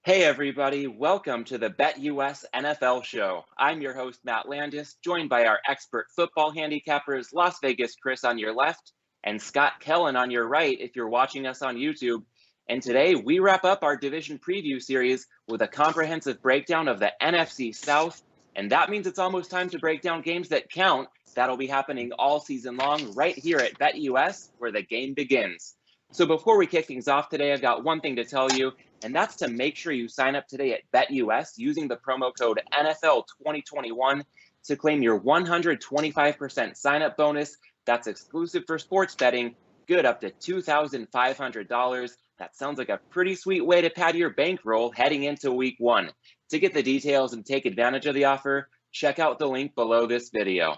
Hey everybody, welcome to the BetUS NFL show. I'm your host Matt Landis, joined by our expert football handicappers LasVegasCris on your left and Scott Kellen on your right if you're watching us on YouTube. And today we wrap up our division preview series with a comprehensive breakdown of the NFC South, and that means it's almost time to break down games that count. That'll be happening all season long right here at BetUS, where the game begins. So before we kick things off today, I've got one thing to tell you, and that's to make sure you sign up today at BetUS using the promo code NFL2021 to claim your 125% sign-up bonus. That's exclusive for sports betting, good up to $2,500. That sounds like a pretty sweet way to pad your bankroll heading into week one. To get the details and take advantage of the offer, check out the link below this video.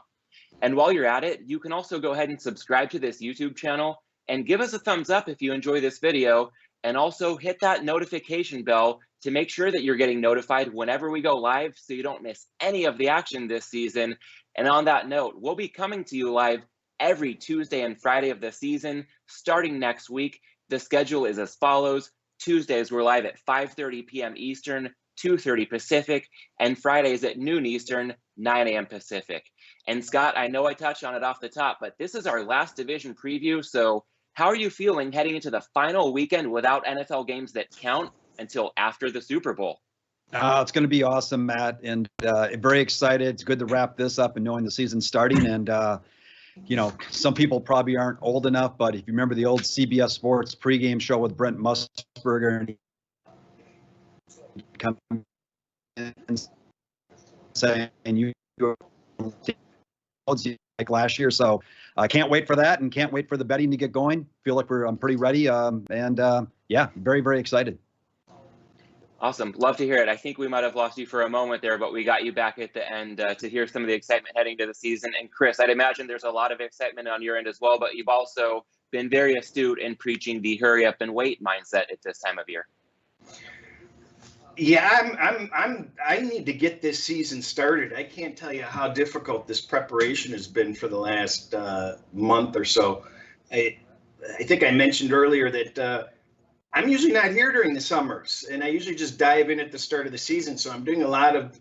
And while you're at it, you can also go ahead and subscribe to this YouTube channel and give us a thumbs up if you enjoy this video. And also hit that notification bell to make sure that you're getting notified whenever we go live so you don't miss any of the action this season. And on that note, we'll be coming to you live every Tuesday and Friday of the season starting next week. The schedule is as follows. Tuesdays, we're live at 5:30 p.m. Eastern, 2:30 Pacific, and Fridays at noon Eastern, 9 a.m. Pacific. And Scott, I know I touched on it off the top, but this is our last division preview, so how are you feeling heading into the final weekend without NFL games that count until after the Super Bowl? It's going to be awesome, Matt, and very excited. It's good to wrap this up and knowing the season's starting. And, some people probably aren't old enough, but if you remember the old CBS Sports pregame show with Brent Musburger, and he come and saying you like last year. So I can't wait for that and can't wait for the betting to get going. Feel like I'm pretty ready. Yeah, very, very excited. Awesome. Love to hear it. I think we might have lost you for a moment there, but we got you back at the end to hear some of the excitement heading to the season. And Chris, I'd imagine there's a lot of excitement on your end as well, but you've also been very astute in preaching the hurry up and wait mindset at this time of year. Yeah, I need to get this season started. I can't tell you how difficult this preparation has been for the last month or so. I think I mentioned earlier that I'm usually not here during the summers, and I usually just dive in at the start of the season. So I'm doing a lot of,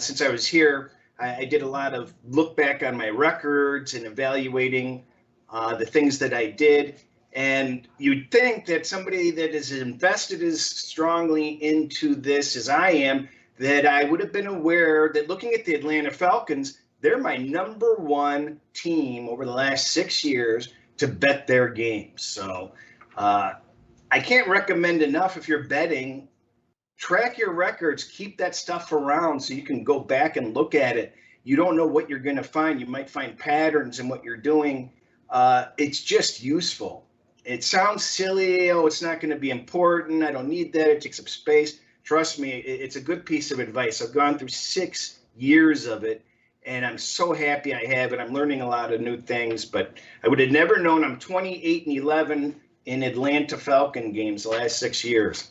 since I was here, I did a lot of look back on my records and evaluating the things that I did. And you'd think that somebody that is invested as strongly into this as I am, that I would have been aware that looking at the Atlanta Falcons, they're my number one team over the last 6 years to bet their games. So I can't recommend enough if you're betting, track your records, keep that stuff around so you can go back and look at it. You don't know what you're going to find. You might find patterns in what you're doing. It's just useful. It sounds silly. Oh, it's not going to be important. I don't need that. It takes up space. Trust me, it's a good piece of advice. I've gone through 6 years of it, and I'm so happy I have it. I'm learning a lot of new things, but I would have never known I'm 28-11 in Atlanta Falcon games the last 6 years.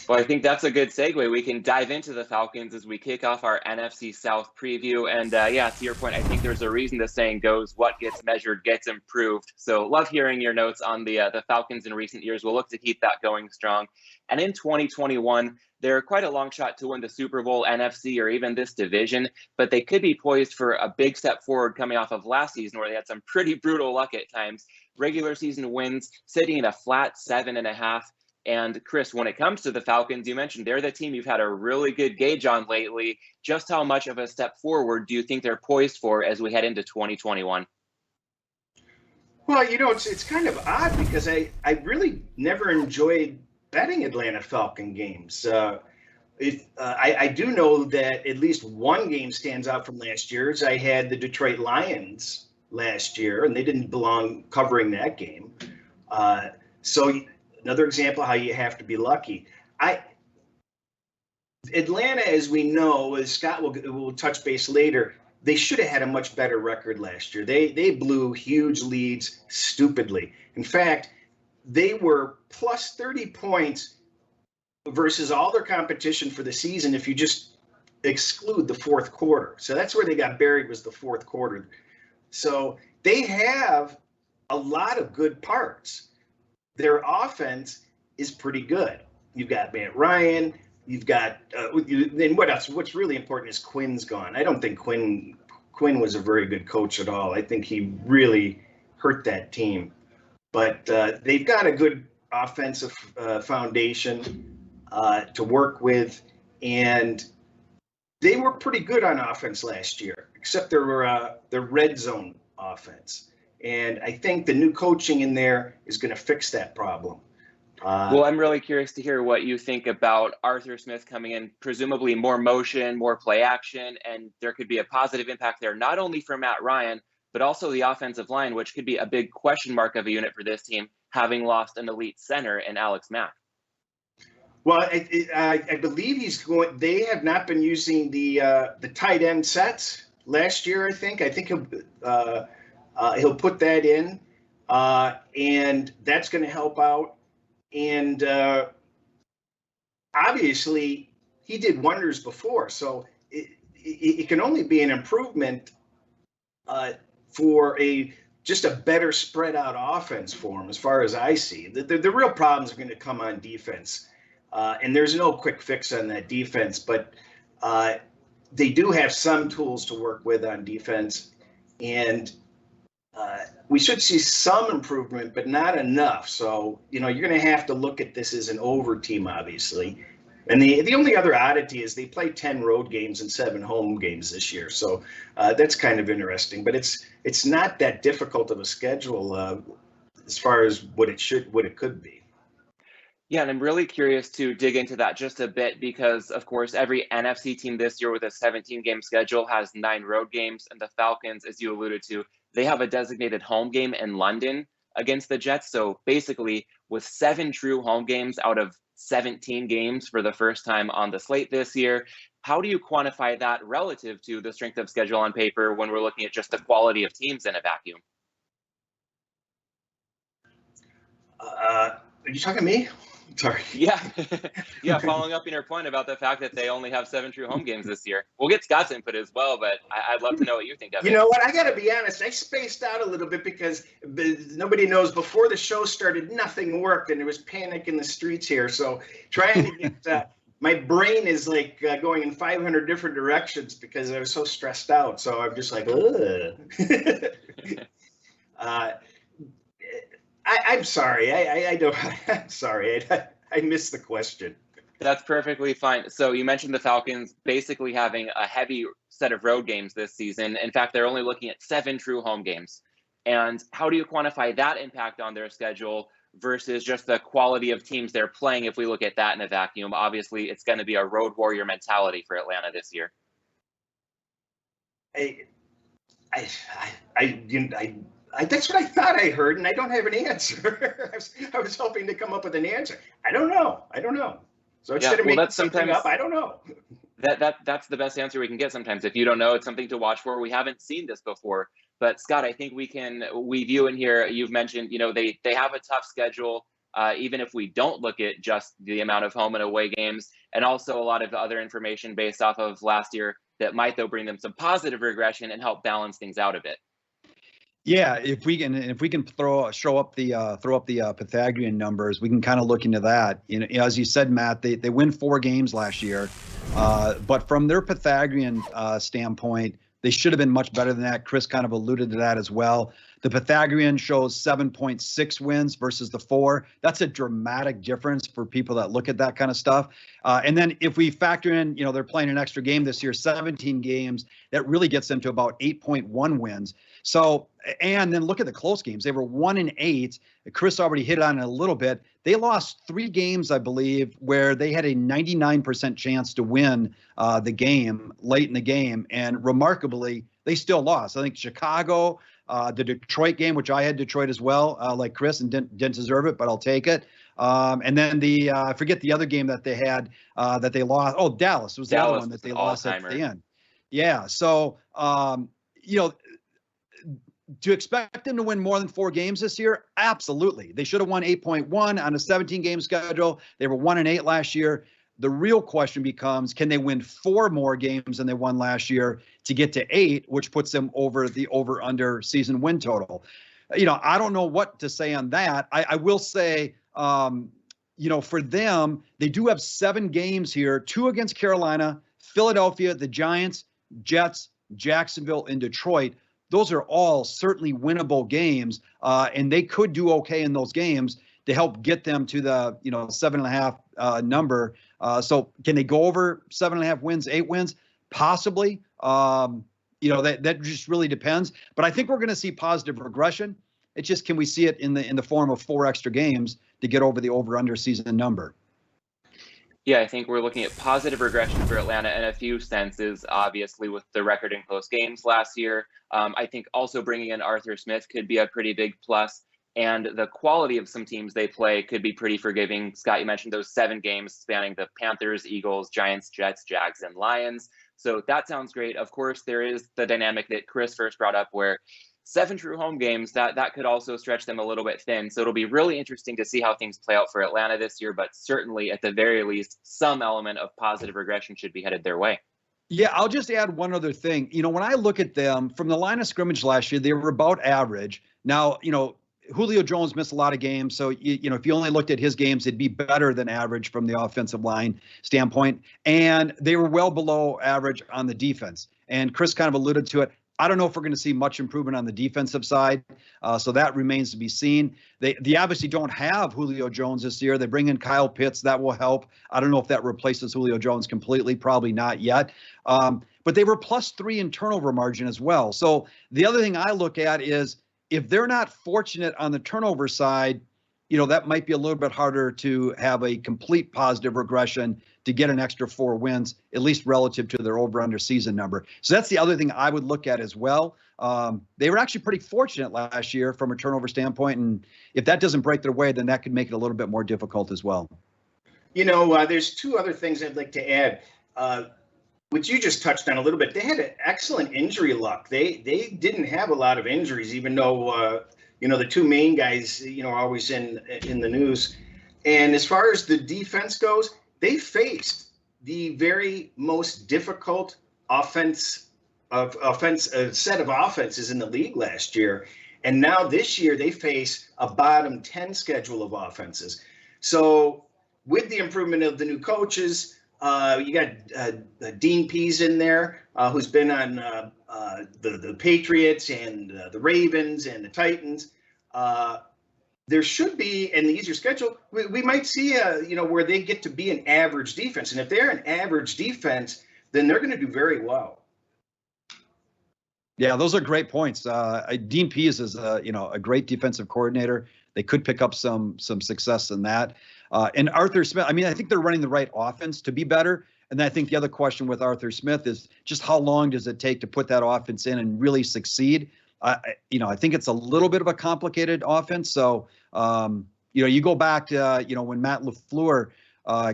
Well, I think that's a good segue. We can dive into the Falcons as we kick off our NFC South preview. And yeah, to your point, I think there's a reason the saying goes, what gets measured gets improved. So love hearing your notes on the Falcons in recent years. We'll look to keep that going strong. And in 2021, they're quite a long shot to win the Super Bowl, NFC, or even this division, but they could be poised for a big step forward coming off of last season where they had some pretty brutal luck at times. Regular season wins sitting at a flat 7.5. And Chris, when it comes to the Falcons, you mentioned they're the team you've had a really good gauge on lately. Just how much of a step forward do you think they're poised for as we head into 2021? Well, it's kind of odd because I really never enjoyed betting Atlanta Falcon games. I do know that at least one game stands out from last year's. I had the Detroit Lions last year, and they didn't belong covering that game. So another example how you have to be lucky. Atlanta, as we know, as Scott will touch base later, they should have had a much better record last year. They blew huge leads stupidly. In fact, they were plus 30 points versus all their competition for the season if you just exclude the fourth quarter. So that's where they got buried, was the fourth quarter. So they have a lot of good parts. Their offense is pretty good. you've got Matt Ryan, you've got then what else? What's really important is Quinn's gone. I don't think Quinn was a very good coach at all. I think he really hurt that team. But they've got a good offensive foundation to work with, and they were pretty good on offense last year, except their red zone offense. And I think the new coaching in there is going to fix that problem. Well, I'm really curious to hear what you think about Arthur Smith coming in, presumably more motion, more play action, and there could be a positive impact there, not only for Matt Ryan, but also the offensive line, which could be a big question mark of a unit for this team, having lost an elite center in Alex Mack. Well, I believe he's going. They have not been using the tight end sets last year. I think he'll put that in, and that's going to help out. And obviously, he did wonders before, so it can only be an improvement for just a better spread out offense for him, as far as I see. The real problems are going to come on defense, and there's no quick fix on that defense, but they do have some tools to work with on defense, and we should see some improvement, but not enough. So, you're going to have to look at this as an over team, obviously. And the only other oddity is they play 10 road games and 7 home games this year. So that's kind of interesting, but it's not that difficult of a schedule as far as what it could be. Yeah, and I'm really curious to dig into that just a bit because, of course, every NFC team this year with a 17-game schedule has 9 road games, and the Falcons, as you alluded to, they have a designated home game in London against the Jets. So basically, with 7 true home games out of 17 games for the first time on the slate this year, how do you quantify that relative to the strength of schedule on paper when we're looking at just the quality of teams in a vacuum? Are you talking to me? Sorry. Yeah. Yeah. Following up on your point about the fact that they only have 7 true home games this year. We'll get Scott's input as well, but I'd love to know what you think of it. You know what? I got to be honest. I spaced out a little bit because nobody knows. Before the show started, nothing worked, and there was panic in the streets here. So trying to get my brain is like going in 500 different directions because I was so stressed out. So I'm just like, ugh. I'm sorry. I don't. I'm sorry. I missed the question. That's perfectly fine. So you mentioned the Falcons basically having a heavy set of road games this season. In fact, they're only looking at 7 true home games. And how do you quantify that impact on their schedule versus just the quality of teams they're playing? If we look at that in a vacuum, obviously it's going to be a road warrior mentality for Atlanta this year. That's what I thought I heard, and I don't have an answer. I was hoping to come up with an answer. I don't know. So instead of making something up, I don't know. That's the best answer we can get sometimes. If you don't know, it's something to watch for. We haven't seen this before. But Scott, I think we view in here, you've mentioned, they have a tough schedule, even if we don't look at just the amount of home and away games, and also a lot of other information based off of last year that might, though, bring them some positive regression and help balance things out a bit. Yeah, if we can throw up the Pythagorean numbers, we can kind of look into that. As you said, Matt, they win 4 games last year, but from their Pythagorean standpoint, they should have been much better than that. Chris kind of alluded to that as well. The Pythagorean shows 7.6 wins versus the 4. That's a dramatic difference for people that look at that kind of stuff. And then if we factor in, they're playing an extra game this year, 17 games, that really gets them to about 8.1 wins. So, and then look at the close games. They were 1-8. Chris already hit on it a little bit. They lost 3 games, I believe, where they had a 99% chance to win the game late in the game. And remarkably, they still lost. I think Chicago, the Detroit game, which I had Detroit as well, like Chris, and didn't deserve it, but I'll take it. And then I forget the other game that they had that they lost. Oh, Dallas was the other one that they lost at the end. Yeah. So, to expect them to win more than 4 games this year, absolutely. They should have won 8.1 on a 17-game schedule. They were 1-8 last year. The real question becomes, can they win 4 more games than they won last year to get to 8, which puts them over the over-under season win total? I don't know what to say on that. I will say, for them, they do have 7 games here, 2 against Carolina, Philadelphia, the Giants, Jets, Jacksonville, and Detroit. Those are all certainly winnable games, and they could do okay in those games to help get them to the 7.5 number. So can they go over 7.5 wins, 8 wins? Possibly. That just really depends. But I think we're going to see positive regression. It's just, can we see it in the form of 4 extra games to get over the over-under season number? Yeah, I think we're looking at positive regression for Atlanta in a few senses, obviously, with the record in close games last year. I think also bringing in Arthur Smith could be a pretty big plus. And the quality of some teams they play could be pretty forgiving. Scott, you mentioned those 7 games spanning the Panthers, Eagles, Giants, Jets, Jags, and Lions. So that sounds great. Of course, there is the dynamic that Chris first brought up where 7 true home games, that could also stretch them a little bit thin. So it'll be really interesting to see how things play out for Atlanta this year, but certainly at the very least, some element of positive regression should be headed their way. Yeah, I'll just add one other thing. When I look at them from the line of scrimmage last year, they were about average. Now, Julio Jones missed a lot of games. So, if you only looked at his games, it'd be better than average from the offensive line standpoint. And they were well below average on the defense. And Chris kind of alluded to it. I don't know if we're going to see much improvement on the defensive side. So that remains to be seen. They obviously don't have Julio Jones this year. They bring in Kyle Pitts. That will help. I don't know if that replaces Julio Jones completely. Probably not yet. But they were +3 in turnover margin as well. So the other thing I look at is, if they're not fortunate on the turnover side, that might be a little bit harder to have a complete positive regression to get an extra 4 wins, at least relative to their over-under season number. So that's the other thing I would look at as well. They were actually pretty fortunate last year from a turnover standpoint, and if that doesn't break their way, then that could make it a little bit more difficult as well. There's 2 other things I'd like to add. Which you just touched on a little bit. They had an excellent injury luck. They didn't have a lot of injuries, even though the 2 main guys are always in the news. And as far as the defense goes, they faced the very most difficult set of offenses in the league last year, and now this year they face a bottom 10 schedule of offenses. So with the improvement of the new coaches. You got Dean Pease in there, who's been on the Patriots and the Ravens and the Titans. There should be an easier schedule. We might see, where they get to be an average defense. And if they're an average defense, then they're going to do very well. Yeah, those are great points. Dean Pease is, a great defensive coordinator. They could pick up some success in that. And Arthur Smith, I think they're running the right offense to be better. And then I think the other question with Arthur Smith is just how long does it take to put that offense in and really succeed? I think it's a little bit of a complicated offense. So, you go back to, when Matt LaFleur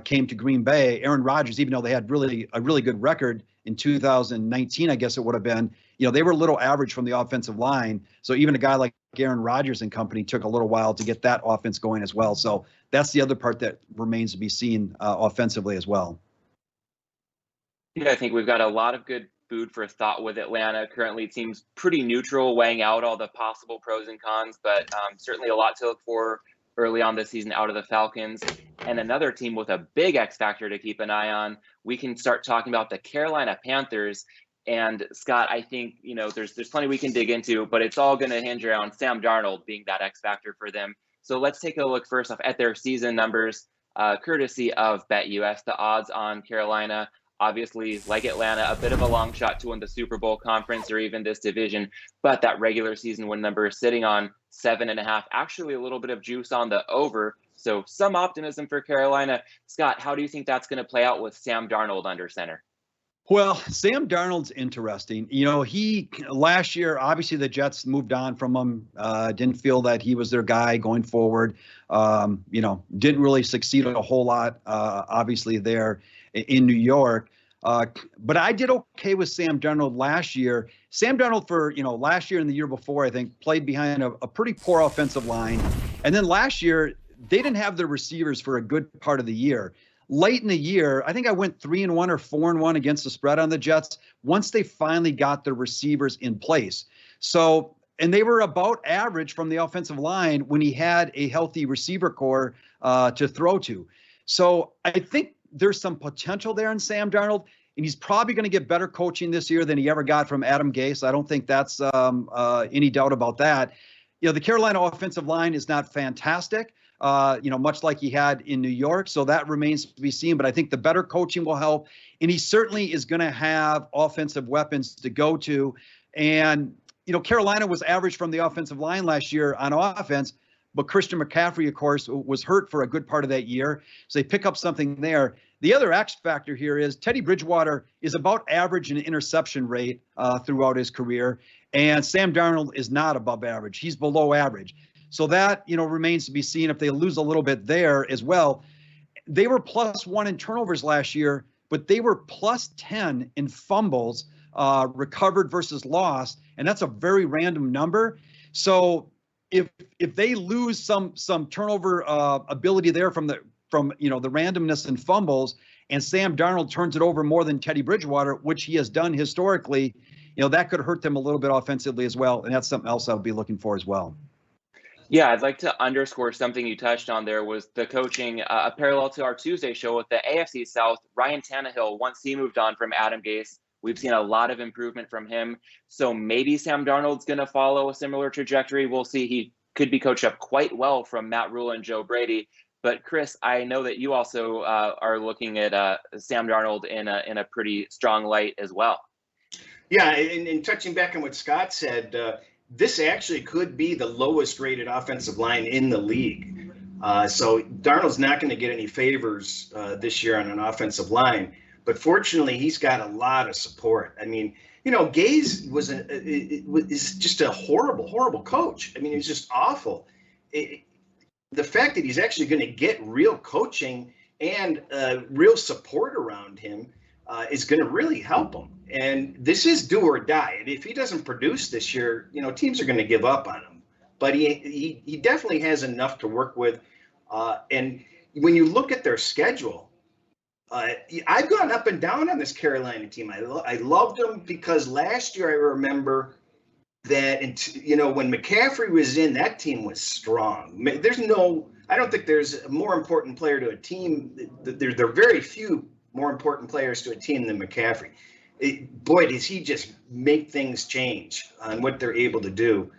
came to Green Bay, Aaron Rodgers, even though they had a really good record in 2019, I guess it would have been, they were a little average from the offensive line. So even a guy like Aaron Rodgers and company took a little while to get that offense going as well. So that's the other part that remains to be seen offensively as well. Yeah, I think we've got a lot of good food for thought with Atlanta. Currently, it seems pretty neutral, weighing out all the possible pros and cons, but certainly a lot to look for early on this season out of the Falcons. And another team with a big X factor to keep an eye on, we can start talking about the Carolina Panthers. And Scott, I think, there's plenty we can dig into, but it's all going to hinge around Sam Darnold being that X factor for them. So let's take a look first off at their season numbers, courtesy of BetUS. The odds on Carolina, obviously, like Atlanta, a bit of a long shot to win the Super Bowl conference or even this division, but that regular season win number is sitting on 7.5, actually a little bit of juice on the over. So some optimism for Carolina. Scott, how do you think that's going to play out with Sam Darnold under center? Well, Sam Darnold's interesting. He last year, obviously the Jets moved on from him. Didn't feel that he was their guy going forward. Didn't really succeed a whole lot, obviously there in New York. But I did okay with Sam Darnold last year. Sam Darnold for, last year and the year before, I think played behind a pretty poor offensive line. And then last year, they didn't have their receivers for a good part of the year. Late in the year, I think I went 3-1 or 4-1 against the spread on the Jets once they finally got their receivers in place. So and they were about average from the offensive line when he had a healthy receiver core to throw to. So I think there's some potential there in Sam Darnold, and he's probably going to get better coaching this year than he ever got from Adam Gase. I don't think that's any doubt about that. The Carolina offensive line is not fantastic, much like he had in New York. So that remains to be seen. But I think the better coaching will help. And he certainly is going to have offensive weapons to go to. And, Carolina was average from the offensive line last year on offense. But Christian McCaffrey, of course, was hurt for a good part of that year. So they pick up something there. The other X factor here is Teddy Bridgewater is about average in interception rate throughout his career. And Sam Darnold is not above average. He's below average. So that, remains to be seen if they lose a little bit there as well. They were +1 in turnovers last year, but they were +10 in fumbles recovered versus lost. And that's a very random number. So if they lose some turnover ability there from the randomness and fumbles, and Sam Darnold turns it over more than Teddy Bridgewater, which he has done historically, that could hurt them a little bit offensively as well. And that's something else I'll be looking for as well. Yeah, I'd like to underscore something you touched on there was the coaching, a parallel to our Tuesday show with the AFC South. Ryan Tannehill, once he moved on from Adam Gase, we've seen a lot of improvement from him. So maybe Sam Darnold's going to follow a similar trajectory. We'll see. He could be coached up quite well from Matt Rule and Joe Brady. But Chris, I know that you also are looking at Sam Darnold in a pretty strong light as well. Yeah, and touching back on what Scott said, this actually could be the lowest rated offensive line in the league. So Darnold's not going to get any favors this year on an offensive line. But fortunately, he's got a lot of support. I mean, Gase is just a horrible coach. I mean, he's just awful. The fact that he's actually going to get real coaching and real support around him is going to really help him. And this is do or die. And if he doesn't produce this year, teams are going to give up on him. But he definitely has enough to work with. And when you look at their schedule, I've gone up and down on this Carolina team. I loved them because last year I remember that, when McCaffrey was in, that team was strong. I don't think there's a more important player to a team. There are very few more important players to a team than McCaffrey. Boy, does he just make things change on what they're able to do.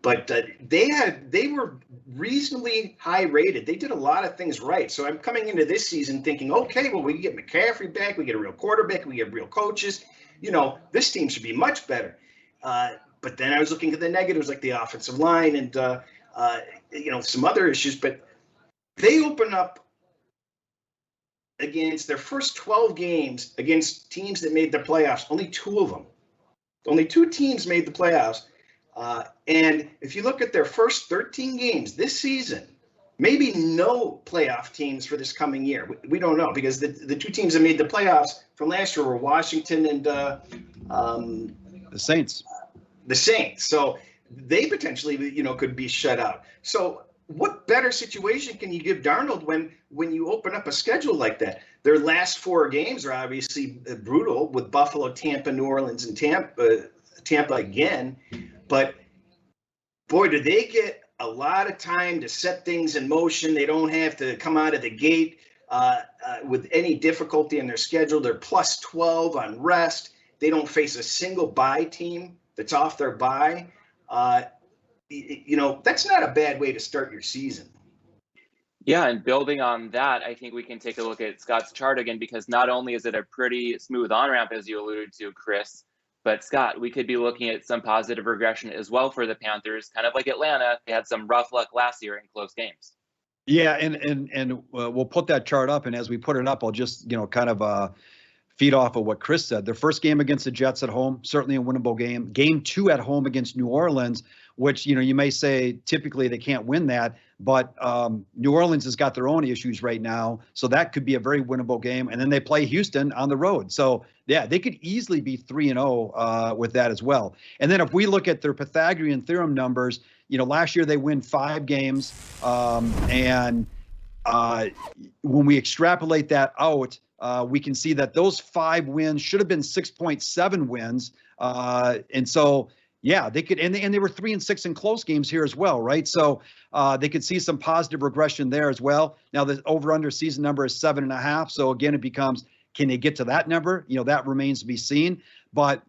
But they were reasonably high rated. They did a lot of things right. So I'm coming into this season thinking, okay, well, we get McCaffrey back. We get a real quarterback. We get real coaches. This team should be much better. But then I was looking at the negatives like the offensive line and, some other issues. But they open up against their first 12 games against teams that made the playoffs. Only 2 of them. Only 2 teams made the playoffs. And if you look at their first 13 games this season, maybe no playoff teams for this coming year. We don't know because the 2 teams that made the playoffs from last year were Washington and the Saints. The Saints. So they potentially, could be shut out. So what better situation can you give Darnold when you open up a schedule like that? Their last 4 games are obviously brutal with Buffalo, Tampa, New Orleans, and Tampa again. But boy, do they get a lot of time to set things in motion. They don't have to come out of the gate with any difficulty in their schedule. They're +12 on rest. They don't face a single bye team that's off their bye. That's not a bad way to start your season. Yeah, and building on that, I think we can take a look at Scott's chart again, because not only is it a pretty smooth on-ramp, as you alluded to, Chris, but Scott, we could be looking at some positive regression as well for the Panthers, kind of like Atlanta. They had some rough luck last year in close games. Yeah, and we'll put that chart up, and as we put it up, I'll just kind of feed off of what Chris said. Their first game against the Jets at home, certainly a winnable game. Game 2 at home against New Orleans, which you may say typically they can't win that, but New Orleans has got their own issues right now, so that could be a very winnable game. And then they play Houston on the road, so yeah, they could easily be 3-0 with that as well. And then if we look at their Pythagorean theorem numbers, last year they win 5 games, and when we extrapolate that out, we can see that those 5 wins should have been 6.7 wins, and so Yeah, they could, and they were 3-6 in close games here as well, right? So they could see some positive regression there as well. Now the over/under season number is 7.5. So again, it becomes, can they get to that number? That remains to be seen. But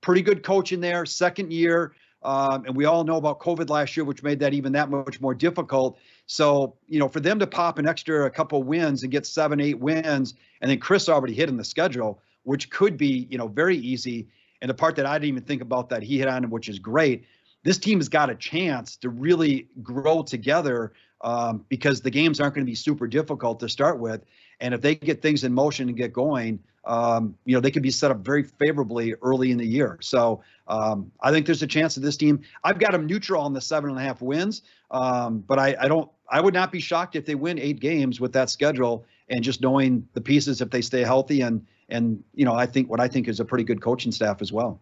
pretty good coaching there, second year, and we all know about COVID last year, which made that even that much more difficult. So for them to pop an extra couple wins and get 7-8 wins, and then Chris already hit in the schedule, which could be very easy. And the part that I didn't even think about that he hit on, which is great, this team has got a chance to really grow together because the games aren't going to be super difficult to start with. And if they get things in motion and get going, they could be set up very favorably early in the year. So I think there's a chance that this team, I've got them neutral on the 7.5 wins, but I would not be shocked if they win 8 games with that schedule and just knowing the pieces if they stay healthy and I think is a pretty good coaching staff as well.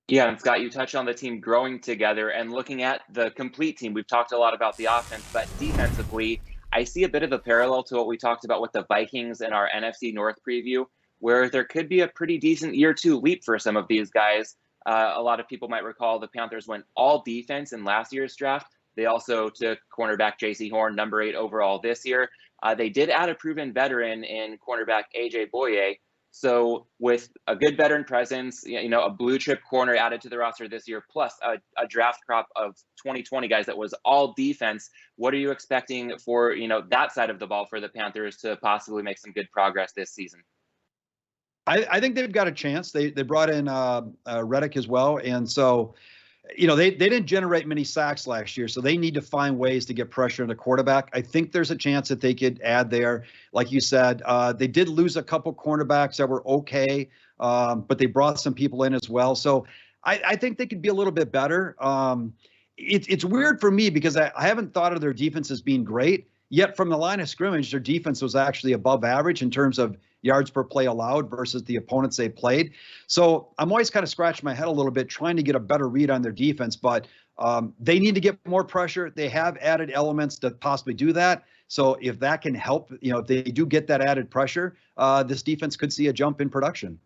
Yeah, and Scott, you touched on the team growing together and looking at the complete team. We've talked a lot about the offense, but defensively, I see a bit of a parallel to what we talked about with the Vikings in our NFC North preview, where there could be a pretty decent year 2 leap for some of these guys. A lot of people might recall the Panthers went all defense in last year's draft. They also took cornerback J.C. Horn, number 8 overall this year. They did add a proven veteran in cornerback A.J. Boye. So with a good veteran presence, a blue chip corner added to the roster this year, plus a draft crop of 2020 guys that was all defense, what are you expecting for, that side of the ball for the Panthers to possibly make some good progress this season? I think they've got a chance. They brought in Reddick as well. And so, they didn't generate many sacks last year, so they need to find ways to get pressure on the quarterback. I think there's a chance that they could add there. Like you said, they did lose a couple cornerbacks that were okay, but they brought some people in as well. So I think they could be a little bit better. It's weird for me because I haven't thought of their defense as being great, yet from the line of scrimmage, their defense was actually above average in terms of yards per play allowed versus the opponents they played. So I'm always kind of scratching my head a little bit trying to get a better read on their defense, but they need to get more pressure. They have added elements to possibly do that. So if that can help, if they do get that added pressure, this defense could see a jump in production.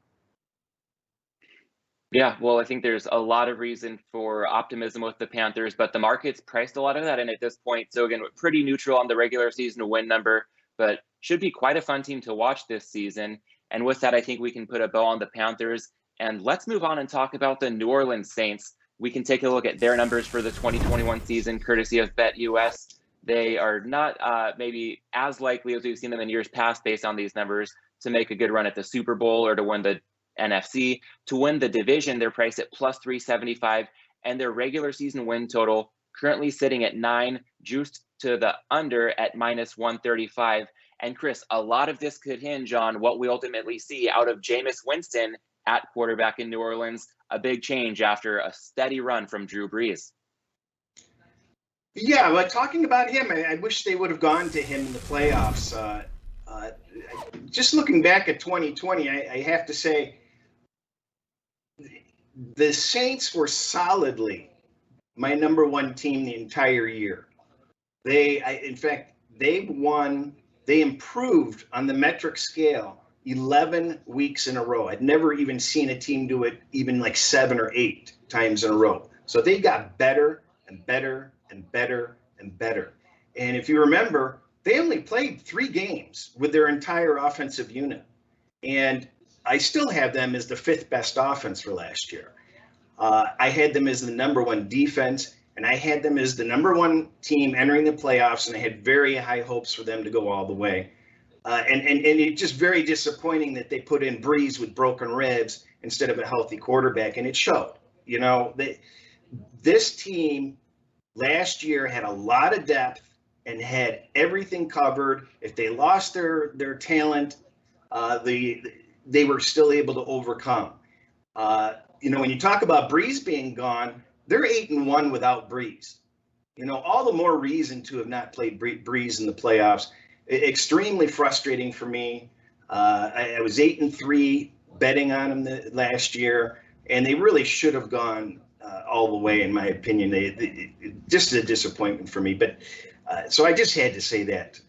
Yeah, well, I think there's a lot of reason for optimism with the Panthers, but the market's priced a lot of that in at this point. So again, we're pretty neutral on the regular season win number, but should be quite a fun team to watch this season. And with that, I think we can put a bow on the Panthers. And let's move on and talk about the New Orleans Saints. We can take a look at their numbers for the 2021 season, courtesy of BetUS. They are not maybe as likely as we've seen them in years past based on these numbers to make a good run at the Super Bowl or to win the NFC. To win the division, they're priced at plus 375, and their regular season win total currently sitting at 9, juiced to the under at minus 135. And Chris, a lot of this could hinge on what we ultimately see out of Jameis Winston at quarterback in New Orleans, a big change after a steady run from Drew Brees. Yeah, but talking about him, I wish they would have gone to him in the playoffs. Just looking back at 2020, I have to say the Saints were solidly my number 1 team the entire year. In fact, they improved on the metric scale 11 weeks in a row. I'd never even seen a team do it even like 7 or 8 times in a row. So they got better and better and better and better. And if you remember, they only played 3 games with their entire offensive unit. And I still have them as the 5th best offense for last year. I had them as the number 1 defense, and I had them as the number 1 team entering the playoffs, and I had very high hopes for them to go all the way. And it's just very disappointing that they put in Brees with broken ribs instead of a healthy quarterback, and it showed. This team last year had a lot of depth and had everything covered. If they lost their talent, they were still able to overcome. When you talk about Brees being gone, they're 8-1 without Brees. All the more reason to have not played Brees in the playoffs. Extremely frustrating for me. I was 8-3 betting on them last year, and they really should have gone all the way, in my opinion. They just a disappointment for me. But so I just had to say that.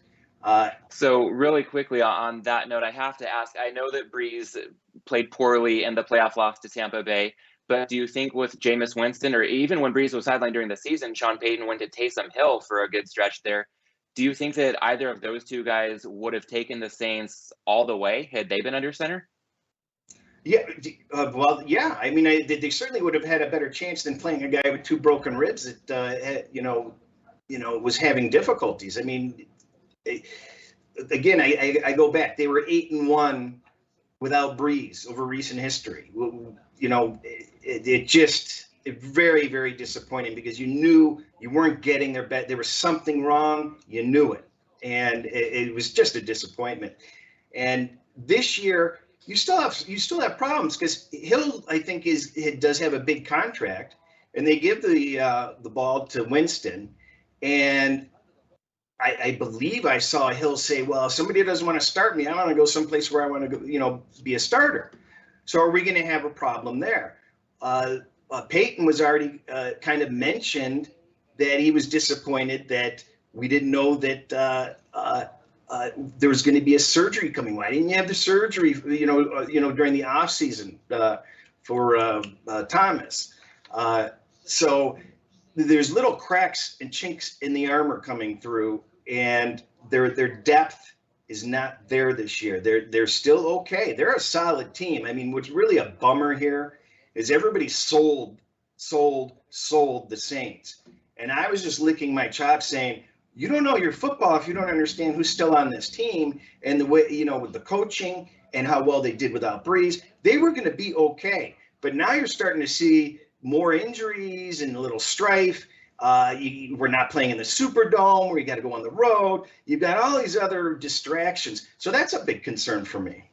So really quickly on that note, I have to ask, I know that Brees played poorly in the playoff loss to Tampa Bay, But do you think with Jameis Winston, or even when Breeze was sidelined during the season, Sean Payton went to Taysom Hill for a good stretch there. Do you think that either of those two guys would have taken the Saints all the way had they been under center? Yeah, well, yeah. I mean, they certainly would have had a better chance than playing a guy with 2 broken ribs that was having difficulties. I mean, again, I go back. They were 8-1 without Breeze over recent history. It just very, very disappointing because you knew you weren't getting their bet. There was something wrong. You knew it, and it was just a disappointment. And this year, you still have problems because Hill, I think, does have a big contract, and they give the ball to Winston, and I believe I saw Hill say, "Well, if somebody doesn't want to start me, I want to go someplace where I want to go, be a starter." So are we going to have a problem there? Peyton was already kind of mentioned that he was disappointed that we didn't know that there was going to be a surgery coming. Why didn't you have the surgery, during the off season for Thomas? So there's little cracks and chinks in the armor coming through, and their depth is not there this year. They're still okay. They're a solid team. I mean, what's really a bummer here is everybody sold the Saints, and I was just licking my chops saying, you don't know your football if you don't understand who's still on this team and the way, with the coaching and how well they did without Breeze. They were going to be okay. But now you're starting to see more injuries and a little strife. We're not playing in the Superdome where you got to go on the road. You've got all these other distractions. So that's a big concern for me.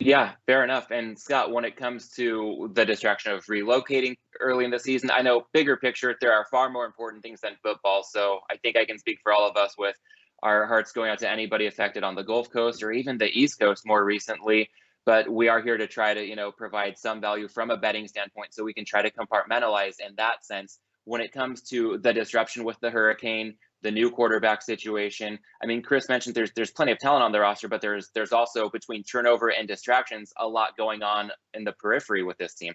Yeah, fair enough. And Scott, when it comes to the distraction of relocating early in the season, I know bigger picture, there are far more important things than football. So I think I can speak for all of us with our hearts going out to anybody affected on the Gulf Coast or even the East Coast more recently. But we are here to try to, provide some value from a betting standpoint so we can try to compartmentalize in that sense. When it comes to the disruption with the hurricane, the new quarterback situation. I mean, Chris mentioned there's plenty of talent on the roster, but there's also, between turnover and distractions, a lot going on in the periphery with this team.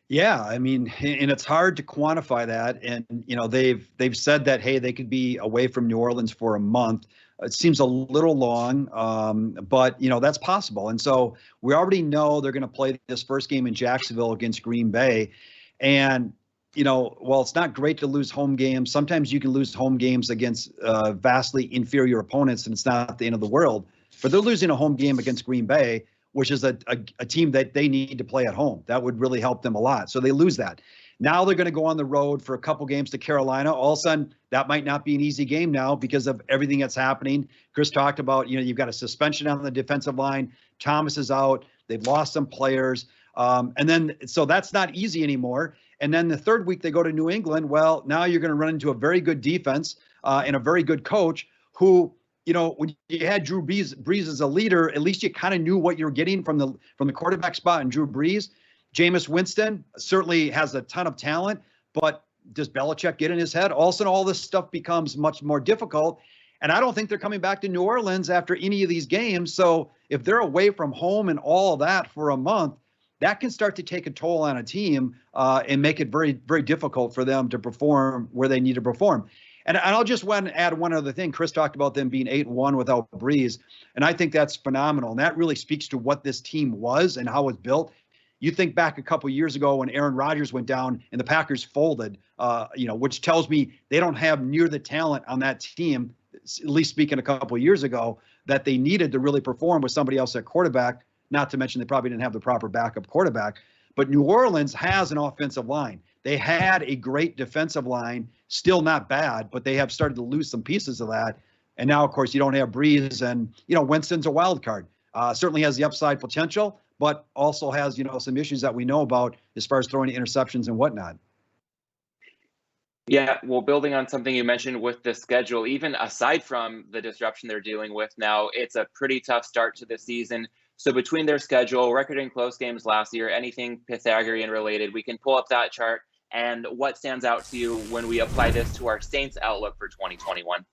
Yeah, I mean, and it's hard to quantify that. And they've said that, hey, they could be away from New Orleans for a month. It seems a little long, but that's possible. And so we already know they're going to play this first game in Jacksonville against Green Bay, and while it's not great to lose home games, sometimes you can lose home games against vastly inferior opponents, and it's not the end of the world. But they're losing a home game against Green Bay, which is a team that they need to play at home. That would really help them a lot. So they lose that. Now they're going to go on the road for a couple games to Carolina. All of a sudden, that might not be an easy game now because of everything that's happening. Chris talked about, you've got a suspension on the defensive line. Thomas is out. They've lost some players. So that's not easy anymore. And then the third week they go to New England. Well, now you're going to run into a very good defense and a very good coach who, when you had Drew Brees as a leader, at least you kind of knew what you're getting from the quarterback spot in Drew Brees. Jameis Winston certainly has a ton of talent, but does Belichick get in his head? Also, all this stuff becomes much more difficult. And I don't think they're coming back to New Orleans after any of these games. So if they're away from home and all that for a month, that can start to take a toll on a team and make it very, very difficult for them to perform where they need to perform. And I'll just add one other thing. Chris talked about them being 8-1 without Breeze, and I think that's phenomenal. And that really speaks to what this team was and how it's built. You think back a couple of years ago when Aaron Rodgers went down and the Packers folded, which tells me they don't have near the talent on that team, at least speaking a couple of years ago, that they needed to really perform with somebody else at quarterback. Not to mention they probably didn't have the proper backup quarterback. But New Orleans has an offensive line. They had a great defensive line, still not bad, but they have started to lose some pieces of that. And now, of course, you don't have Breeze, and Winston's a wild card. Certainly has the upside potential, but also has some issues that we know about as far as throwing interceptions and whatnot. Yeah, well, building on something you mentioned with the schedule, even aside from the disruption they're dealing with now, it's a pretty tough start to the season. So between their schedule, record in close games last year, anything Pythagorean related, we can pull up that chart. And what stands out to you when we apply this to our Saints outlook for 2021?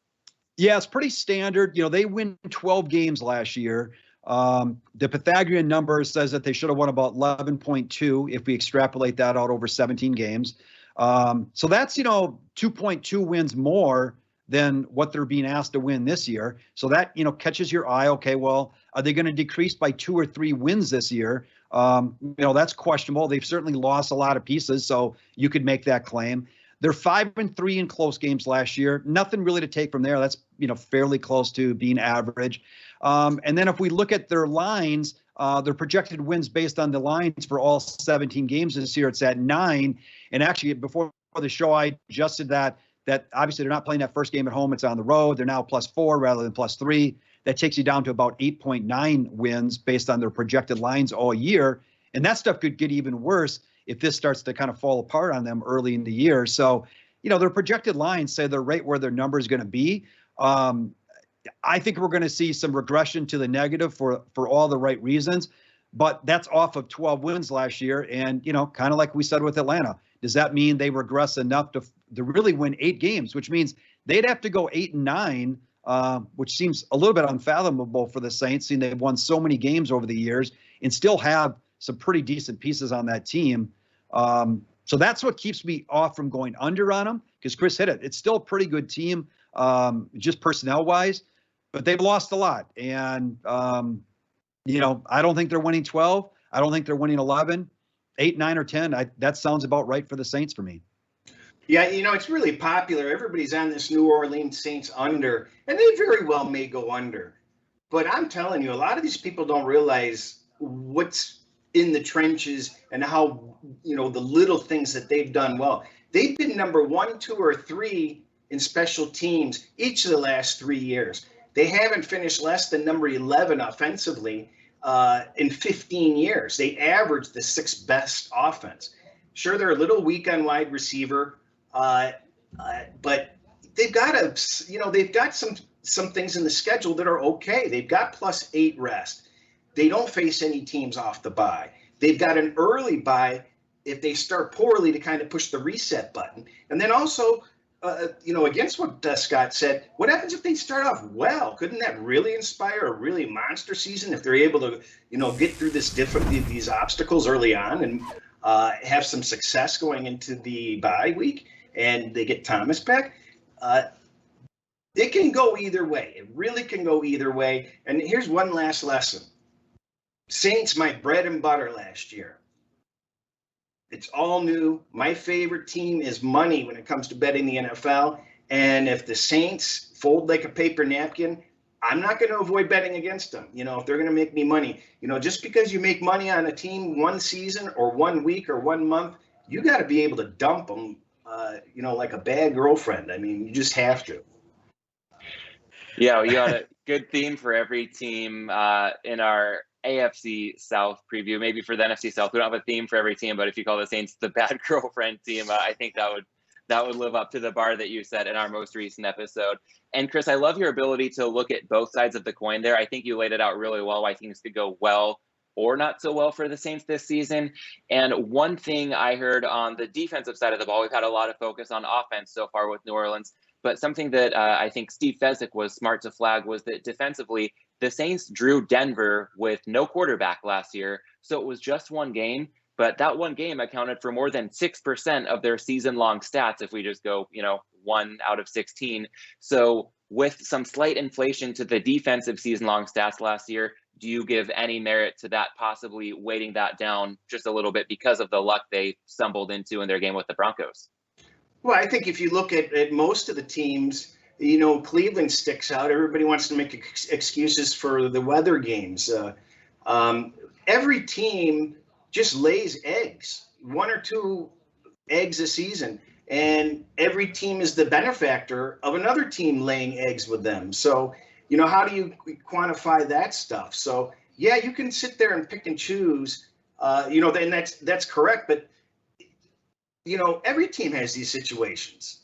Yeah, it's pretty standard. They win 12 games last year. The Pythagorean number says that they should have won about 11.2 if we extrapolate that out over 17 games. So that's, 2.2 wins more than what they're being asked to win this year. So that, catches your eye. Okay, well, are they going to decrease by 2 or 3 wins this year? That's questionable. They've certainly lost a lot of pieces, so you could make that claim. They're 5-3 in close games last year. Nothing really to take from there. That's, fairly close to being average. And then if we look at their lines, their projected wins based on the lines for all 17 games this year, it's at 9. And actually, before the show, I adjusted that obviously they're not playing that first game at home. It's on the road. They're now +4 rather than +3. That takes you down to about 8.9 wins based on their projected lines all year. And that stuff could get even worse if this starts to kind of fall apart on them early in the year. So, their projected lines say they're right where their number is going to be. I think we're going to see some regression to the negative for all the right reasons, but that's off of 12 wins last year. And, kind of like we said with Atlanta, does that mean they regress enough to really win 8 games, which means they'd have to go 8-9, which seems a little bit unfathomable for the Saints, seeing they've won so many games over the years and still have some pretty decent pieces on that team. So that's what keeps me off from going under on them, because Chris hit it. It's still a pretty good team, just personnel-wise, but they've lost a lot. And, I don't think they're winning 12. I don't think they're winning 11. 8, 9, or 10, that sounds about right for the Saints for me. Yeah, it's really popular. Everybody's on this New Orleans Saints under, and they very well may go under. But I'm telling you, a lot of these people don't realize what's in the trenches and how, the little things that they've done well. They've been number 1, 2, or 3 in special teams each of the last 3 years. They haven't finished less than number 11 offensively in 15 years. They average the 6th best offense. Sure, they're a little weak on wide receiver, but they've got they've got some things in the schedule that are okay. They've got +8 rest. They don't face any teams off the bye. They've got an early bye if they start poorly to kind of push the reset button. And then also, against what Scott said, what happens if they start off well? Couldn't that really inspire a really monster season if they're able to, get through these obstacles early on and have some success going into the bye week and they get Thomas back? It can go either way. It really can go either way. And here's one last lesson. Saints, my bread and butter last year. It's all new. My favorite team is money when it comes to betting the NFL. And if the Saints fold like a paper napkin, I'm not going to avoid betting against them. If they're going to make me money, just because you make money on a team one season or 1 week or 1 month, you got to be able to dump them, like a bad girlfriend. I mean, you just have to. Yeah, you got a good theme for every team in our AFC South preview. Maybe for the NFC South, we don't have a theme for every team, but if you call the Saints the bad girlfriend team, I think that would live up to the bar that you set in our most recent episode. And Chris, I love your ability to look at both sides of the coin there. I think you laid it out really well why things could go well or not so well for the Saints this season. And one thing I heard on the defensive side of the ball, we've had a lot of focus on offense so far with New Orleans, but something that I think Steve Fezzik was smart to flag was that defensively, the Saints drew Denver with no quarterback last year. So it was just one game, but that one game accounted for more than 6% of their season-long stats if we just go, 1 out of 16. So with some slight inflation to the defensive season-long stats last year, do you give any merit to that possibly weighting that down just a little bit because of the luck they stumbled into in their game with the Broncos? Well, I think if you look at most of the teams, Cleveland sticks out. Everybody wants to make excuses for the weather games. Every team just lays eggs, 1 or 2 eggs a season. And every team is the benefactor of another team laying eggs with them. So, how do you quantify that stuff? So, yeah, you can sit there and pick and choose, and that's correct. But, every team has these situations.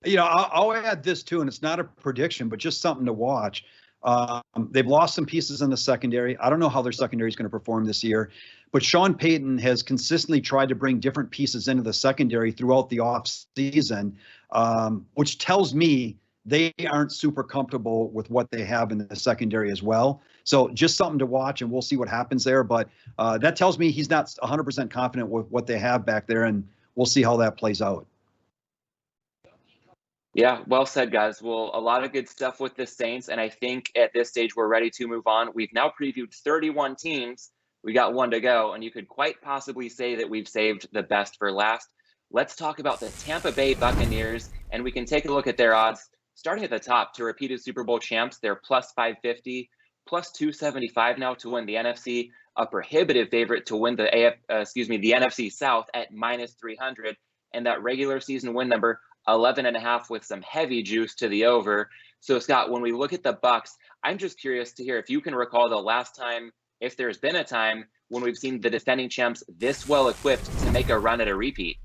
I'll add this too, and it's not a prediction, but just something to watch. They've lost some pieces in the secondary. I don't know how their secondary is going to perform this year, but Sean Payton has consistently tried to bring different pieces into the secondary throughout the offseason, which tells me they aren't super comfortable with what they have in the secondary as well. So just something to watch, and we'll see what happens there. But that tells me he's not 100% confident with what they have back there, and we'll see how that plays out. Yeah, well said, guys. Well, a lot of good stuff with the Saints, and I think at this stage we're ready to move on. We've now previewed 31 teams. We got one to go, and you could quite possibly say that we've saved the best for last. Let's talk about the Tampa Bay Buccaneers, and we can take a look at their odds. Starting at the top, to repeat as Super Bowl champs, they're plus 550, plus 275 now to win the NFC, a prohibitive favorite to win the NFC South at minus 300, and that regular season win number 11.5 with some heavy juice to the over. So Scott, when we look at the Bucs, I'm just curious to hear if you can recall the last time, if there's been a time when we've seen the defending champs this well equipped to make a run at a repeat.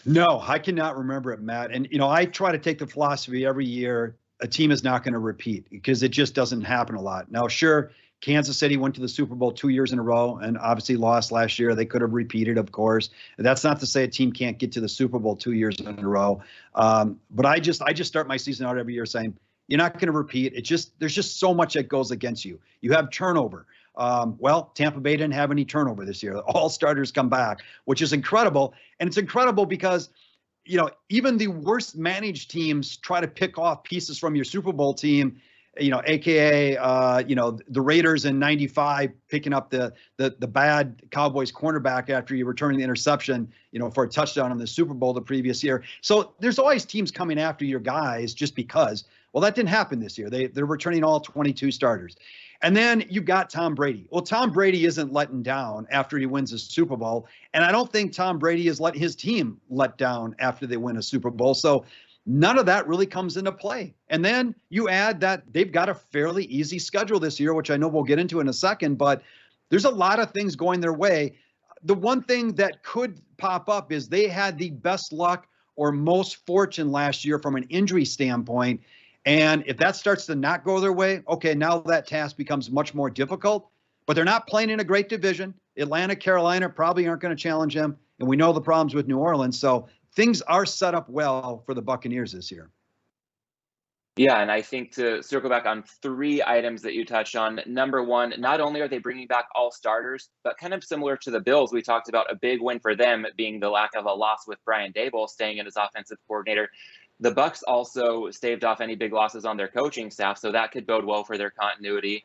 No, I cannot remember it, Matt. And, I try to take the philosophy every year, a team is not going to repeat because it just doesn't happen a lot. Now, sure, Kansas City went to the Super Bowl 2 years in a row and obviously lost last year. They could have repeated, of course. That's not to say a team can't get to the Super Bowl 2 years in a row. But I just start my season out every year saying, you're not going to repeat. There's just so much that goes against you. You have turnover. Well, Tampa Bay didn't have any turnover this year. All starters come back, which is incredible. And it's incredible because, even the worst managed teams try to pick off pieces from your Super Bowl team, AKA, the Raiders in '95 picking up the bad Cowboys cornerback after you returning the interception, for a touchdown in the Super Bowl the previous year. So there's always teams coming after your guys just because. Well, that didn't happen this year. They're returning all 22 starters. And then you've got Tom Brady. Well, Tom Brady isn't letting down after he wins a Super Bowl. And I don't think Tom Brady has let his team let down after they win a Super Bowl. So none of that really comes into play. And then you add that they've got a fairly easy schedule this year, which I know we'll get into in a second, but there's a lot of things going their way. The one thing that could pop up is they had the best luck or most fortune last year from an injury standpoint. And if that starts to not go their way, okay, now that task becomes much more difficult. But they're not playing in a great division. Atlanta, Carolina probably aren't going to challenge them. And we know the problems with New Orleans. So things are set up well for the Buccaneers this year. Yeah, and I think to circle back on 3 items that you touched on. Number one, not only are they bringing back all starters, but kind of similar to the Bills, we talked about a big win for them being the lack of a loss with Brian Daboll staying in as offensive coordinator. The Bucs also staved off any big losses on their coaching staff, so that could bode well for their continuity.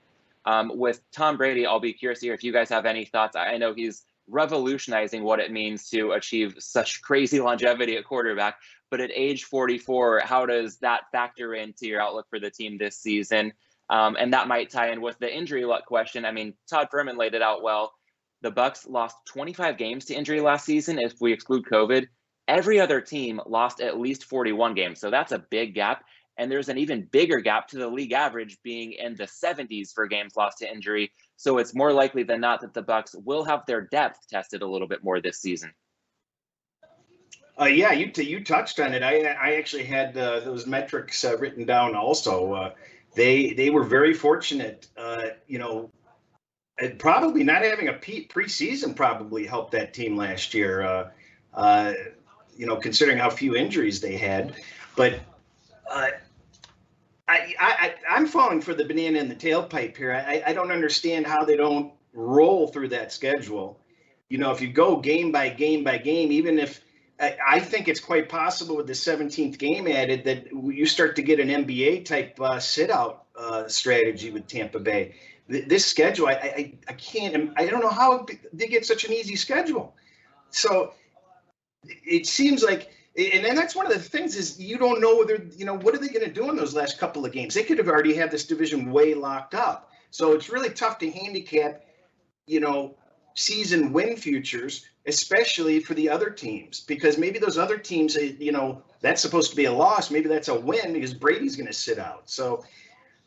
With Tom Brady, I'll be curious to hear if you guys have any thoughts. I know he's revolutionizing what it means to achieve such crazy longevity at quarterback, but at age 44, how does that factor into your outlook for the team this season? And that might tie in with the injury luck question. I mean, Todd Furman laid it out well. The Bucs lost 25 games to injury last season if we exclude COVID. Every other team lost at least 41 games, so that's a big gap. And there's an even bigger gap to the league average being in the 70s for games lost to injury. So it's more likely than not that the Bucs will have their depth tested a little bit more this season. Yeah, you touched on it. I actually had those metrics written down also. They were very fortunate, and probably not having a preseason probably helped that team last year. Considering how few injuries they had. But I'm falling for the banana in the tailpipe here. I don't understand how they don't roll through that schedule. If you go game by game by game, even if I think it's quite possible with the 17th game added that you start to get an NBA type sit-out strategy with Tampa Bay. This schedule, I don't know how they get such an easy schedule. So it seems like, and then that's one of the things is you don't know whether, what are they going to do in those last couple of games? They could have already had this division way locked up. So it's really tough to handicap, season win futures, especially for the other teams, because maybe those other teams, that's supposed to be a loss. Maybe that's a win because Brady's going to sit out. So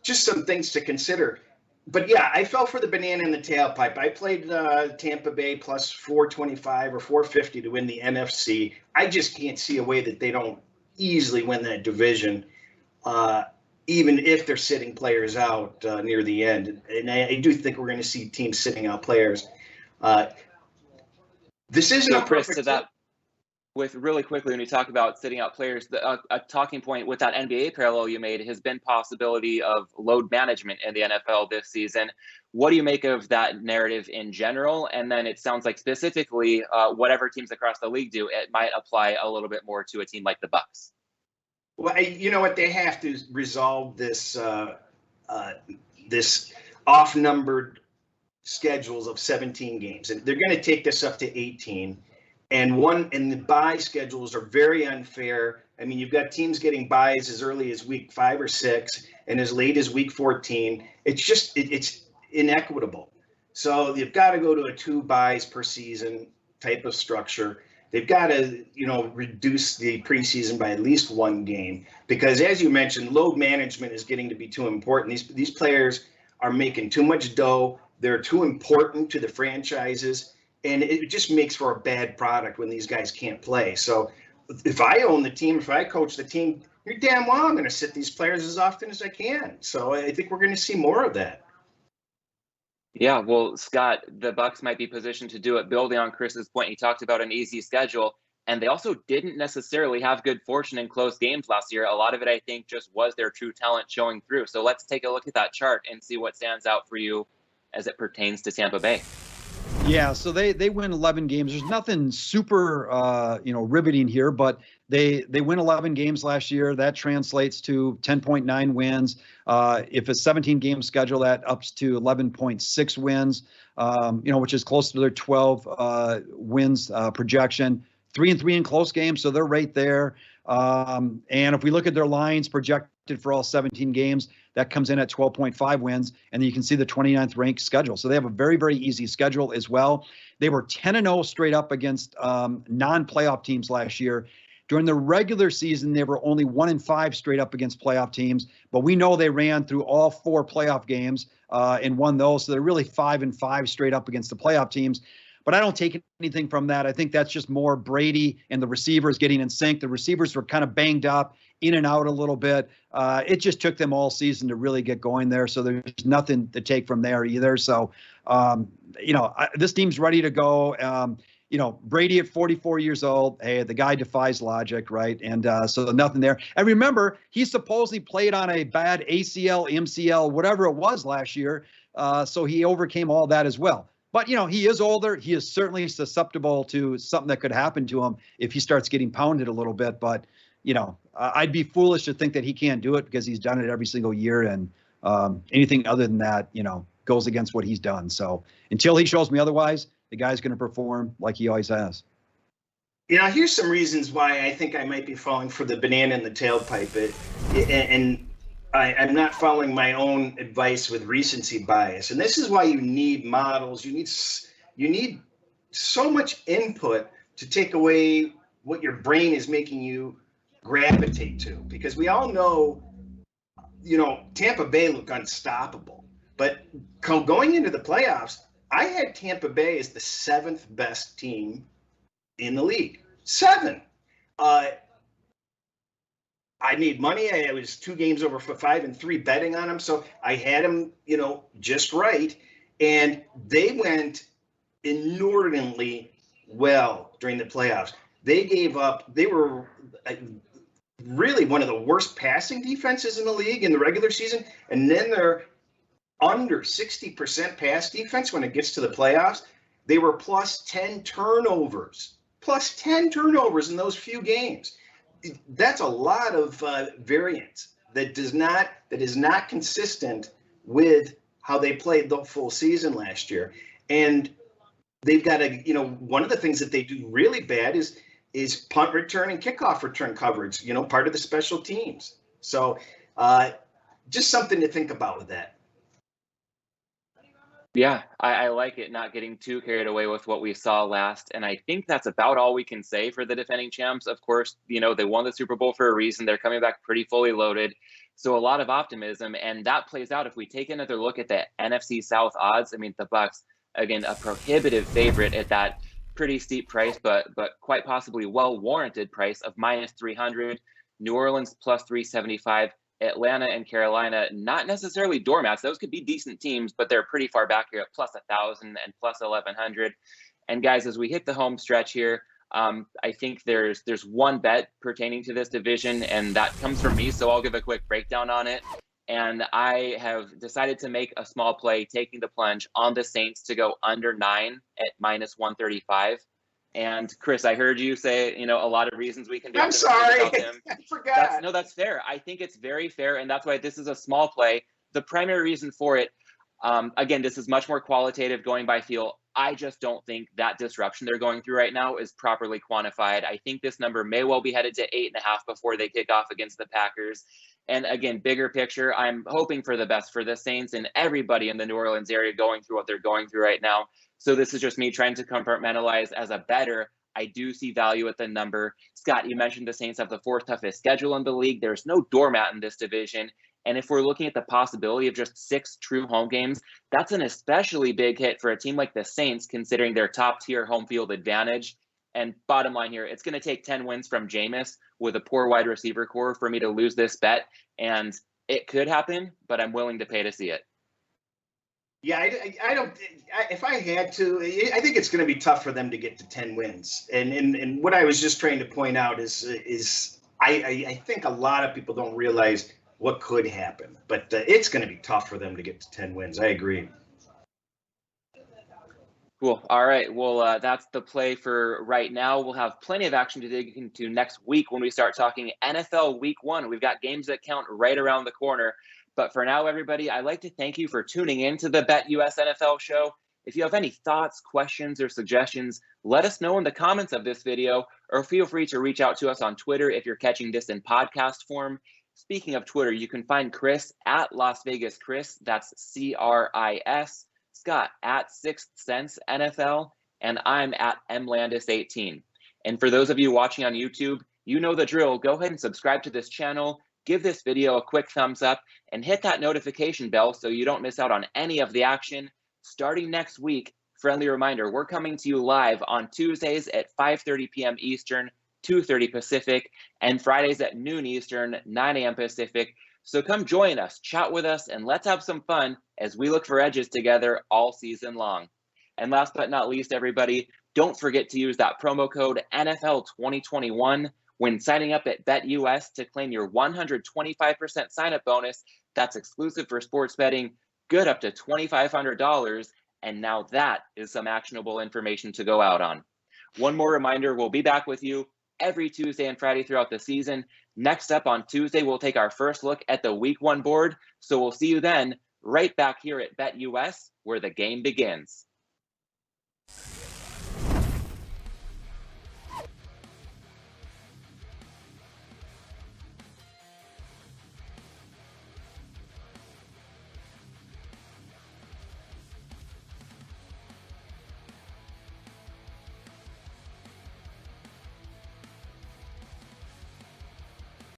just some things to consider. But yeah, I fell for the banana in the tailpipe. I played Tampa Bay plus 425 or 450 to win the NFC. I just can't see a way that they don't easily win that division, even if they're sitting players out near the end. And I do think we're going to see teams sitting out players. This isn't So a Chris, perfect to that. with really quickly, when you talk about sitting out players, a talking point with that NBA parallel you made has been possibility of load management in the NFL this season. What do you make of that narrative in general? And then it sounds like specifically, whatever teams across the league do, it might apply a little bit more to a team like the Bucs. Well, you know what? They have to resolve this this off-numbered schedules of 17 games, and they're going to take this up to 18. And the bye schedules are very unfair. I mean, you've got teams getting byes as early as week 5 or 6 and as late as week 14. It's just it's inequitable. So you've got to go to a 2 byes per season type of structure. They've got to, reduce the preseason by at least 1 game, because as you mentioned, load management is getting to be too important. These players are making too much dough. They're too important to the franchises. And it just makes for a bad product when these guys can't play. So if I own the team, if I coach the team, you're damn well I'm going to sit these players as often as I can. So I think we're going to see more of that. Yeah, well, Scott, the Bucs might be positioned to do it. Building on Chris's point, he talked about an easy schedule, and they also didn't necessarily have good fortune in close games last year. A lot of it, I think, just was their true talent showing through. So let's take a look at that chart and see what stands out for you as it pertains to Tampa Bay. Yeah, so they win 11 games. There's nothing super riveting here, but they win 11 games last year. That translates to 10.9 wins. If it's 17 game schedule, that ups to 11.6 wins. Which is close to their 12 wins projection. 3-3 in close games, so they're right there. And if we look at their lines projected for all 17 games, that comes in at 12.5 wins. And then you can see the 29th ranked schedule. So they have a very, very easy schedule as well. They were 10-0 straight up against non-playoff teams last year. During the regular season, they were only 1-5 straight up against playoff teams. But we know they ran through all 4 playoff games and won those. So they're really 5-5 straight up against the playoff teams. But I don't take anything from that. I think that's just more Brady and the receivers getting in sync. The receivers were kind of banged up, in and out a little bit. It just took them all season to really get going there. So there's nothing to take from there either. So, this team's ready to go. Brady at 44 years old, hey, the guy defies logic, right? And so nothing there. And remember, he supposedly played on a bad ACL, MCL, whatever it was last year. So he overcame all that as well. But, he is older. He is certainly susceptible to something that could happen to him if he starts getting pounded a little bit. But, I'd be foolish to think that he can't do it because he's done it every single year. And anything other than that, goes against what he's done. So until he shows me otherwise, the guy's going to perform like he always has. Here's some reasons why I think I might be falling for the banana in the tailpipe. I'm not following my own advice with recency bias. And this is why you need models. You need so much input to take away what your brain is making you gravitate to. Because we all know, Tampa Bay look unstoppable. But going into the playoffs, I had Tampa Bay as the 7th best team in the league. 7. I made money. I was 2 games over 5 and 3 betting on them. So I had them, just right. And they went inordinately well during the playoffs. They were really one of the worst passing defenses in the league in the regular season. And then they're under 60% pass defense when it gets to the playoffs. They were plus 10 turnovers in those few games. That's a lot of variance that is not consistent with how they played the full season last year. And they've got one of the things that they do really bad is punt return and kickoff return coverage, part of the special teams. So just something to think about with that. Yeah, I like it, not getting too carried away with what we saw last. And I think that's about all we can say for the defending champs. Of course, they won the Super Bowl for a reason. They're coming back pretty fully loaded. So a lot of optimism. And that plays out if we take another look at the NFC South odds. I mean, the Bucs, again, a prohibitive favorite at that pretty steep price, but quite possibly well-warranted price of -300. New Orleans plus 375. Atlanta and Carolina, not necessarily doormats. Those could be decent teams, but they're pretty far back here at plus 1,000 and plus 1,100. And guys, as we hit the home stretch here, I think there's one bet pertaining to this division, and that comes from me, so I'll give a quick breakdown on it. And I have decided to make a small play, taking the plunge on the Saints to go under 9 at -135. And Chris, I heard you say, a lot of reasons we can be. I'm sorry, about them. I forgot. That's fair. I think it's very fair, and that's why this is a small play. The primary reason for it, again, this is much more qualitative, going by feel. I just don't think that disruption they're going through right now is properly quantified. I think this number may well be headed to 8.5 before they kick off against the Packers. And again, bigger picture, I'm hoping for the best for the Saints and everybody in the New Orleans area going through what they're going through right now. So this is just me trying to compartmentalize as a bettor. I do see value at the number. Scott, you mentioned the Saints have the 4th toughest schedule in the league. There's no doormat in this division. And if we're looking at the possibility of just 6 true home games, that's an especially big hit for a team like the Saints, considering their top-tier home field advantage. And bottom line here, it's going to take 10 wins from Jameis with a poor wide receiver core for me to lose this bet. And it could happen, but I'm willing to pay to see it. Yeah, I don't. If I had to, I think it's going to be tough for them to get to 10 wins. And what I was just trying to point out is I think a lot of people don't realize what could happen, but it's going to be tough for them to get to 10 wins. I agree. Cool. All right. Well, that's the play for right now. We'll have plenty of action to dig into next week when we start talking NFL Week 1. We've got games that count right around the corner. But for now, everybody, I'd like to thank you for tuning in to the BetUS NFL show. If you have any thoughts, questions, or suggestions, let us know in the comments of this video, or feel free to reach out to us on Twitter if you're catching this in podcast form. Speaking of Twitter, you can find Chris at LasVegasCris. That's CRIS. Scott at Sixth Sense NFL, and I'm at mlandis18. And for those of you watching on YouTube, you know the drill. Go ahead and subscribe to this channel, give this video a quick thumbs up, and hit that notification bell so you don't miss out on any of the action. Starting next week, friendly reminder, we're coming to you live on Tuesdays at 5:30 p.m. Eastern, 2:30 Pacific, and Fridays at noon Eastern, 9 a.m. Pacific. So come join us, chat with us, and let's have some fun as we look for edges together all season long. And last but not least, everybody, don't forget to use that promo code NFL2021 when signing up at BetUS to claim your 125% sign-up bonus. That's exclusive for sports betting, good up to $2,500. And now that is some actionable information to go out on. One more reminder, we'll be back with you every Tuesday and Friday throughout the season. Next up on Tuesday, we'll take our first look at the Week 1 board. So we'll see you then, right back here at BetUS, where the game begins.